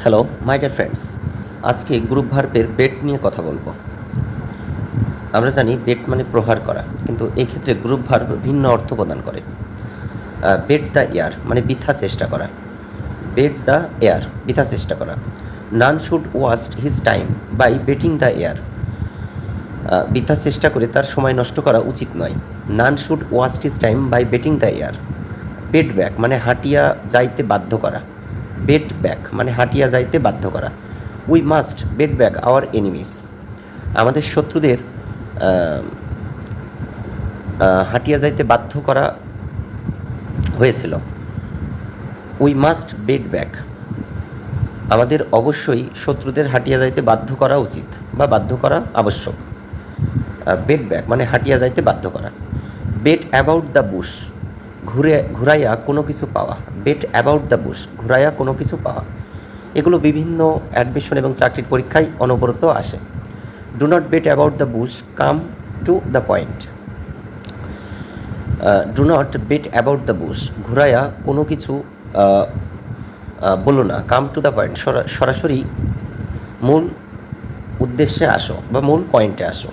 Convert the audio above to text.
Hello my dear friends, আজকে group ভার্বের bet নিয়ে কথা বলবো। আমরা জানি বেট মানে প্রহার করা, কিন্তু এই ক্ষেত্রে গ্রুপ ভার্ব ভিন্ন অর্থ প্রদান করে। বেট দ্য এয়ার মানে বৃথা চেষ্টা করা। বেট দ্য এয়ার বৃথা চেষ্টা করা। None should waste his time by beating the air. বৃথা চেষ্টা করে তার সময় নষ্ট করা উচিত নয়। None should waste his time by beating the air. Beat back মানে হাঁটিয়া যাইতে বাধ্য করা। বেট ব্যাক মানে হাঁটিয়া যাইতে বাধ্য করা। We must beat back our enemies. আমাদের শত্রুদের হাঁটিয়া যাইতে বাধ্য করা হয়েছিল। উই মাস্ট বেট ব্যাক, আমাদের অবশ্যই শত্রুদের হাঁটিয়া যাইতে বাধ্য করা উচিত বা বাধ্য করা আবশ্যক। বেট ব্যাক মানে হাঁটিয়া যাইতে বাধ্য করা। বেট অ্যাবাউট দ্য বুশ, ঘুরাইয়া কোনো কিছু পাওয়া। বেট অ্যাবাউট দ্য বুশ, ঘুরাইয়া কোনো কিছু পাওয়া। এগুলো বিভিন্ন অ্যাডমিশন এবং চাকরির পরীক্ষায় অনবরত আসে। Do not beat about the bush, come to the point. Do not beat about the bush, ঘুরাইয়া কোনো কিছু বলো না। কাম টু দ্য পয়েন্ট, সরাসরি মূল উদ্দেশ্যে আসো বা মূল পয়েন্টে আসো।